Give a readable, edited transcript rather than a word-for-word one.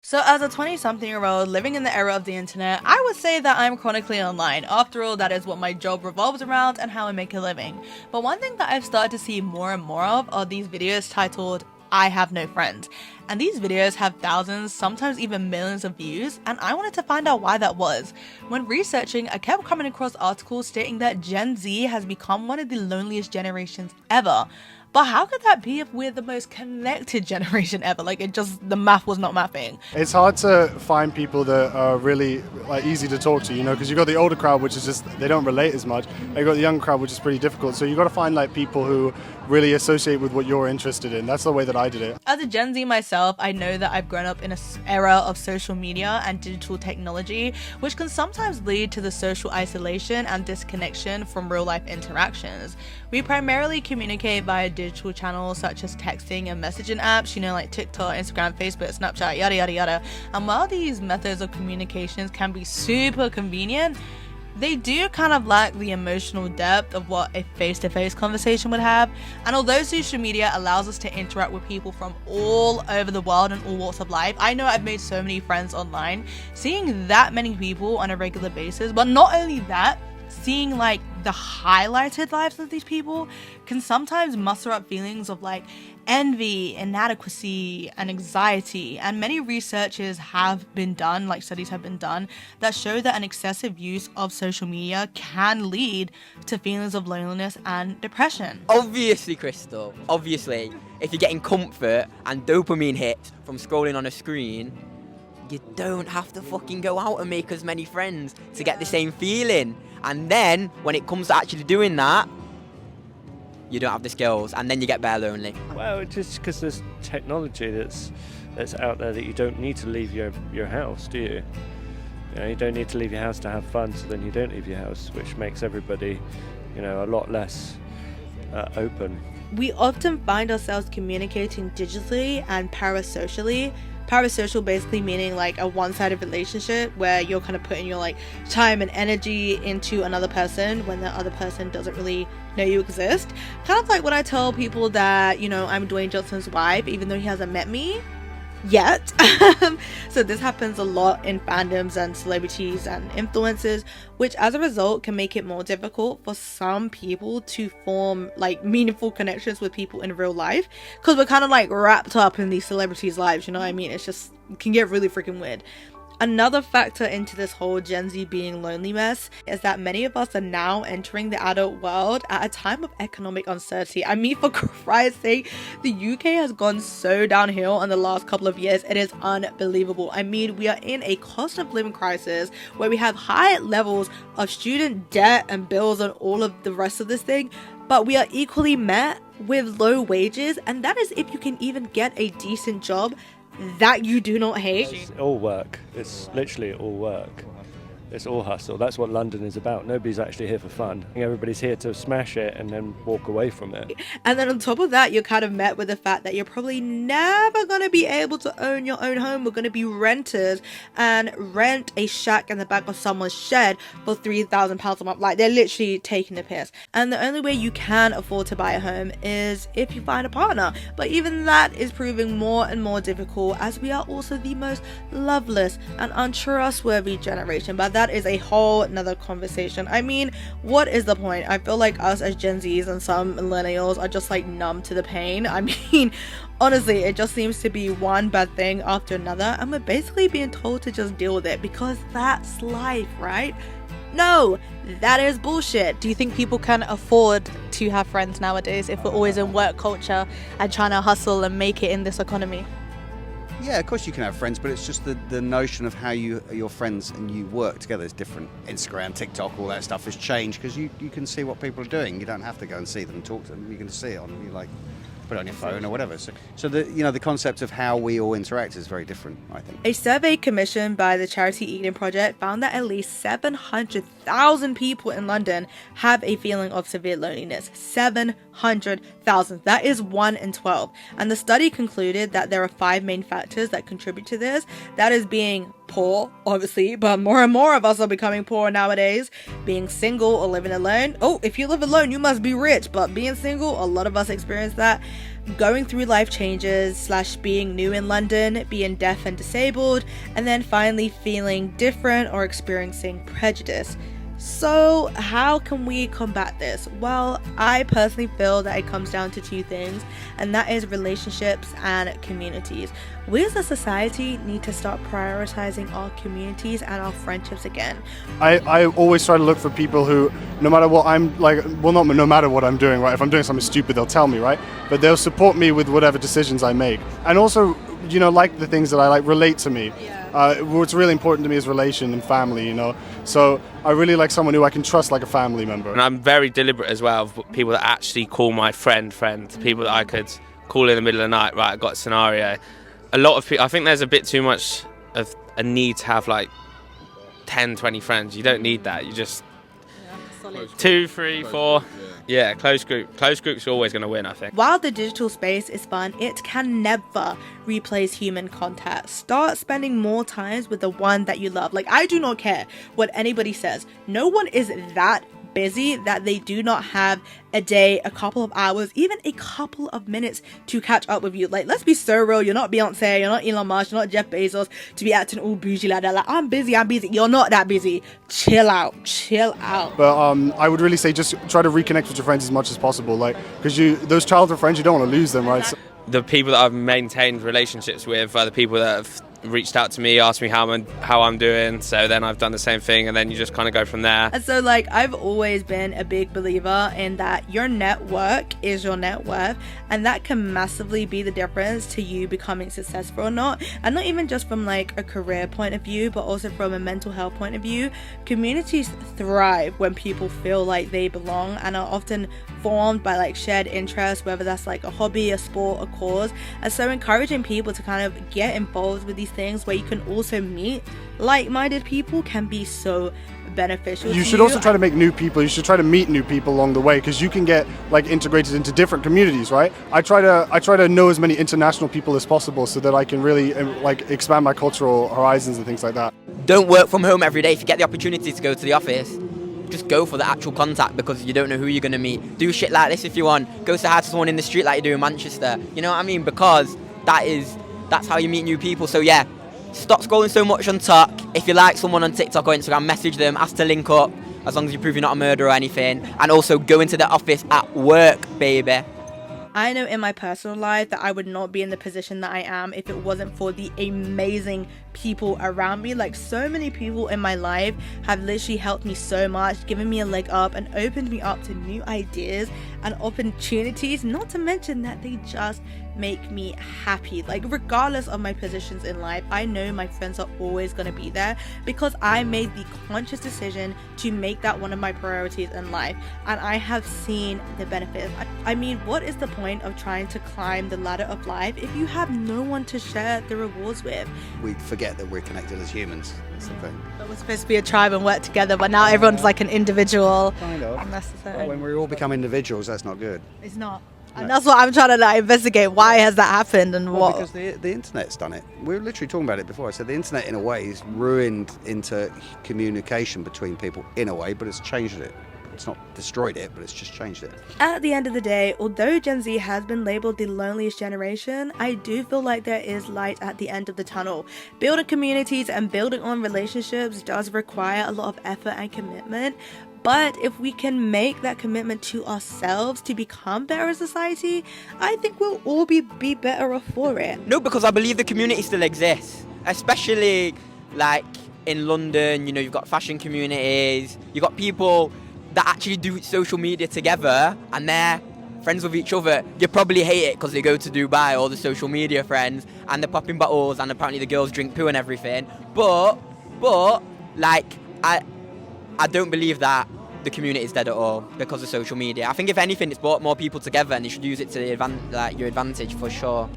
So as a 20-something-year-old living in the era of the internet, I would say that I'm chronically online. After all, that is what my job revolves around and how I make a living. But one thing that I've started to see more and more of are these videos titled, I have no friends. And these videos have thousands, sometimes even millions of views, and I wanted to find out why that was. When researching, I kept coming across articles stating that Gen Z has become one of the loneliest generations ever. But how could that be if we're the most connected generation ever? The math was not mathing. It's hard to find people that are really easy to talk to, because you've got the older crowd, which is just, they don't relate as much. You've got the young crowd, which is pretty difficult. So you've got to find people who really associate with what you're interested in. That's the way that I did it. As a Gen Z myself, I know that I've grown up in an era of social media and digital technology, which can sometimes lead to the social isolation and disconnection from real life interactions. We primarily communicate via digital channels such as texting and messaging apps, like TikTok, Instagram, Facebook, Snapchat, yada yada yada. And while these methods of communications can be super convenient, they do kind of lack the emotional depth of what a face-to-face conversation would have. And although social media allows us to interact with people from all over the world and all walks of life, I know I've made so many friends online. Seeing that many people on a regular basis, but not only that, seeing the highlighted lives of these people can sometimes muster up feelings of envy, inadequacy, and anxiety. And many researches have been done, studies have been done, that show that an excessive use of social media can lead to feelings of loneliness and depression. Obviously, Crystal, if you're getting comfort and dopamine hits from scrolling on a screen, you don't have to fucking go out and make as many friends to get the same feeling. And then, when it comes to actually doing that, you don't have the skills, and then you get bare lonely. Well, just because there's technology that's out there that you don't need to leave your house, do you? You don't need to leave your house to have fun, so then you don't leave your house, which makes everybody, a lot less open. We often find ourselves communicating digitally and parasocially. Parasocial basically meaning a one-sided relationship where you're kind of putting your time and energy into another person when the other person doesn't really know you exist. Kind of like when I tell people that, I'm Dwayne Johnson's wife, even though he hasn't met me yet. So this happens a lot in fandoms and celebrities and influencers, which as a result can make it more difficult for some people to form meaningful connections with people in real life, because we're kind of wrapped up in these celebrities' lives, it can get really freaking weird. Another factor into this whole Gen Z being lonely mess is that many of us are now entering the adult world at a time of economic uncertainty. For Christ's sake, the UK has gone so downhill in the last couple of years. It is unbelievable. We are in a cost of living crisis where we have high levels of student debt and bills and all of the rest of this thing, but we are equally met with low wages, and that is if you can even get a decent job that you do not hate. It's all work. It's literally all work. It's all hustle. That's what London is about. Nobody's actually here for fun. Everybody's here to smash it and then walk away from it. And then on top of that, you're kind of met with the fact that you're probably never going to be able to own your own home. We're going to be renters and rent a shack in the back of someone's shed for £3,000 a month. They're literally taking the piss. And the only way you can afford to buy a home is if you find a partner. But even that is proving more and more difficult, as we are also the most loveless and untrustworthy generation. But that is a whole nother conversation. What is the point? I feel like us as Gen Zs and some millennials are just numb to the pain. Honestly, it just seems to be one bad thing after another, and we're basically being told to just deal with it because that's life, right? No, that is bullshit. Do you think people can afford to have friends nowadays if we're always in work culture and trying to hustle and make it in this economy? Yeah, of course you can have friends, but it's just the notion of how your friends and you work together is different. Instagram, TikTok, all that stuff has changed because you can see what people are doing. You don't have to go and see them and talk to them. You can see it on put it on your phone or whatever. So the concept of how we all interact is very different, I think. A survey commissioned by the charity Eden Project found that at least 700,000 people in London have a feeling of severe loneliness. 700,000. That is 1 in 12. And the study concluded that there are 5 main factors that contribute to this. That is being poor, obviously, but more and more of us are becoming poor nowadays. Being single or living alone. Oh, if you live alone, you must be rich, but being single, a lot of us experience that. going through life changes / being new in London, being deaf and disabled, and then finally feeling different or experiencing prejudice. So how can we combat this? Well, I personally feel that it comes down to two things, and that is relationships and communities. We as a society need to start prioritizing our communities and our friendships again. I always try to look for people who, no matter what I'm like, well, not no matter what I'm doing, right? If I'm doing something stupid, they'll tell me, right? But they'll support me with whatever decisions I make. And also, you know, like the things that I like relate to me. What's really important to me is relation and family, you know. So I really like someone who I can trust like a family member. And I'm very deliberate as well of people that actually call my friend, people that I could call in the middle of the night, right, I've got a scenario. A lot of people, I think there's a bit too much of a need to have like 10, 20 friends. You don't need that. You just 2, 3, 4. Yeah, close group. Close group's always going to win, I think. While the digital space is fun, it can never replace human contact. Start spending more times with the one that you love. Like, I do not care what anybody says. No one is that busy that they do not have a day, a couple of hours, even a couple of minutes to catch up with you. Like, let's be so real. You're not Beyonce, you're not Elon Musk, you're not Jeff Bezos to be acting all bougie like that. Like, I'm busy. You're not that busy. Chill out. But I would really say just try to reconnect with your friends as much as possible, like, because those childhood friends, you don't want to lose them, right? So, the people that I've maintained relationships with are the people that have reached out to me, asked me how I'm doing, so then I've done the same thing, and then you just kind of go from there. And so, like, I've always been a big believer in that your network is your net worth, and that can massively be the difference to you becoming successful or not. And not even just from like a career point of view, but also from a mental health point of view. Communities thrive when people feel like they belong and are often formed by like shared interests, whether that's like a hobby, a sport, a cause. And so encouraging people to kind of get involved with these things where you can also meet like-minded people can be so beneficial. You should also try to make new people. You should try to meet new people along the way, because you can get like integrated into different communities, right? I try to know as many international people as possible so that I can really like expand my cultural horizons and things like that. Don't work from home every day. If you get the opportunity to go to the office, just go for the actual contact, because you don't know who you're going to meet. Do shit like this if you want. Go say hi to someone in the street like you do in Manchester. You know what I mean? Because that's how you meet new people. So yeah, stop scrolling so much on TikTok. If you like someone on TikTok or Instagram, message them, ask to link up, as long as you prove you're not a murderer or anything. And also go into the office at work, baby. I know in my personal life that I would not be in the position that I am if it wasn't for the amazing people around me. Like, so many people in my life have literally helped me so much, given me a leg up and opened me up to new ideas and opportunities, not to mention that they just make me happy. Like, regardless of my positions in life, I know my friends are always going to be there because I made the conscious decision to make that one of my priorities in life, and I have seen the benefits. I mean, what is the point of trying to climb the ladder of life if you have no one to share the rewards with? We forget that we're connected as humans. That's the thing. But we're supposed to be a tribe and work together, but now everyone's like an individual. Kind of. Unnecessary. Well, when we all become individuals, that's not good. It's not. And that's what I'm trying to like investigate. Why has that happened and Well, what? because the internet's done it. We were literally talking about it before. I said the internet, in a way, is ruined into communication between people, in a way, but it's changed it. It's not destroyed it, but it's just changed it. At the end of the day, although Gen Z has been labeled the loneliest generation, I do feel like there is light at the end of the tunnel. Building communities and building on relationships does require a lot of effort and commitment. But if we can make that commitment to ourselves to become better as a society, I think we'll all be better off for it. No, because I believe the community still exists, especially like in London. You know, you've got fashion communities, you've got people that actually do social media together and they're friends with each other. You probably hate it because they go to Dubai, all the social media friends, and they're popping bottles, and apparently the girls drink poo and everything. But like, I don't believe that the community is dead at all because of social media. I think if anything, it's brought more people together, and you should use it to your advantage for sure.